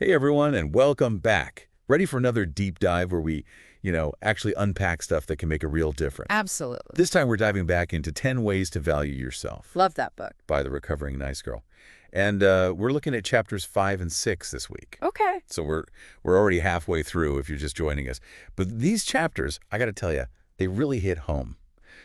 Hey everyone, and welcome back. Ready for another deep dive where we, actually unpack stuff that can make a real difference. Absolutely. This time we're diving back into 10 ways to value yourself Love that book. by the Recovering Nice Girl. And we're looking at chapters 5 and 6 this week. Okay. So we're already halfway through if you're just joining us. But these chapters, I got to tell you, they really hit home.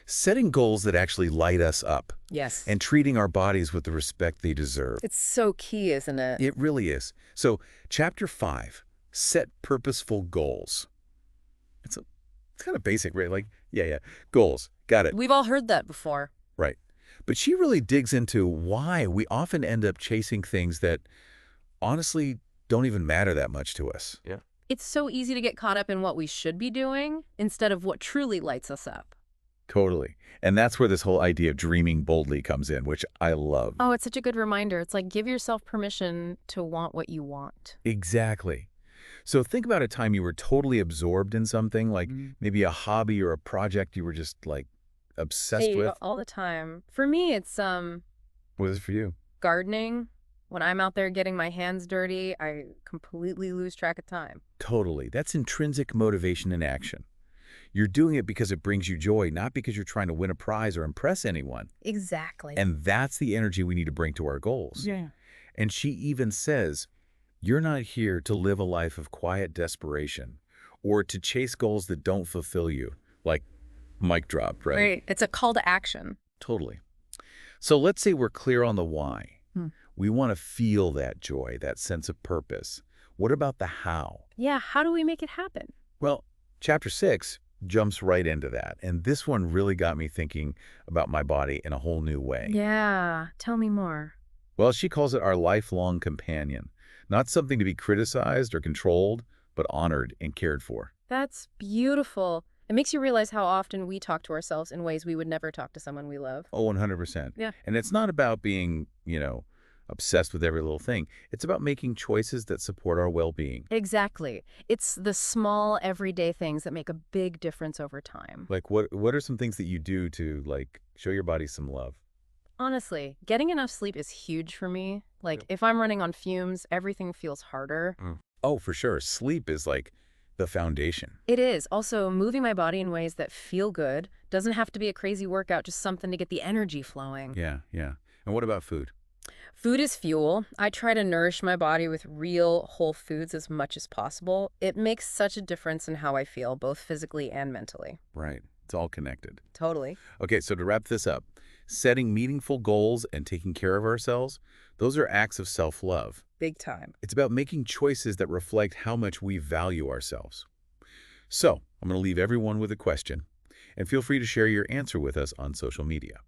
Setting goals that actually light us up Yes. and treating our bodies with the respect they deserve. It's so key, isn't it? It really is. So, chapter 5, set purposeful goals. It's kind of basic, right? Like, yeah, goals. Got it. We've all heard that before. Right. But she really digs into why we often end up chasing things that honestly don't even matter that much to us. Yeah. It's so easy to get caught up in what we should be doing instead of what truly lights us up. Totally. And that's where this whole idea of dreaming boldly comes in, which I love. Oh, it's such a good reminder. It's like give yourself permission to want what you want. Exactly. So think about a time you were totally absorbed in something, like maybe a hobby or a project you were just like obsessed with. All the time. For me, it's What is it for you? gardening. When I'm out there getting my hands dirty, I completely lose track of time. Totally. That's intrinsic motivation in action. You're doing it because it brings you joy, not because you're trying to win a prize or impress anyone. Exactly. And that's the energy we need to bring to our goals. Yeah. And she even says, you're not here to live a life of quiet desperation or to chase goals that don't fulfill you. Like, mic drop, right? Right. It's a call to action. Totally. So let's say we're clear on the why. We want to feel that joy, that sense of purpose. What about the how? Yeah, how do we make it happen? Well, chapter 6 jumps right into that. And this one really got me thinking about my body in a whole new way. Yeah, tell me more. Well, she calls it our lifelong companion. Not something to be criticized or controlled, but honored and cared for. That's beautiful. It makes you realize how often we talk to ourselves in ways we would never talk to someone we love. Oh, 100%. Yeah. And it's not about being, obsessed with every little thing. It's about making choices that support our well-being. Exactly. It's the small, everyday things that make a big difference over time. Like, what are some things that you do to, show your body some love? Honestly, getting enough sleep is huge for me. Like, if I'm running on fumes, everything feels harder. Oh, for sure. Sleep is, the foundation. It is. Also, moving my body in ways that feel good doesn't have to be a crazy workout, just something to get the energy flowing. Yeah. And what about food? Food is fuel. I try to nourish my body with real whole foods as much as possible. It makes such a difference in how I feel, both physically and mentally. Right. It's all connected. Totally. Okay, so to wrap this up, setting meaningful goals and taking care of ourselves, those are acts of self-love. Big time. It's about making choices that reflect how much we value ourselves. So, I'm going to leave everyone with a question, and feel free to share your answer with us on social media.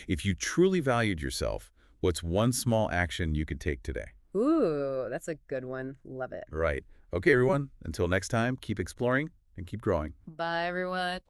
If you truly valued yourself, what's one small action you could take today? Ooh, that's a good one. Love it. Right. Okay, everyone. Until next time, keep exploring and keep growing. Bye, everyone.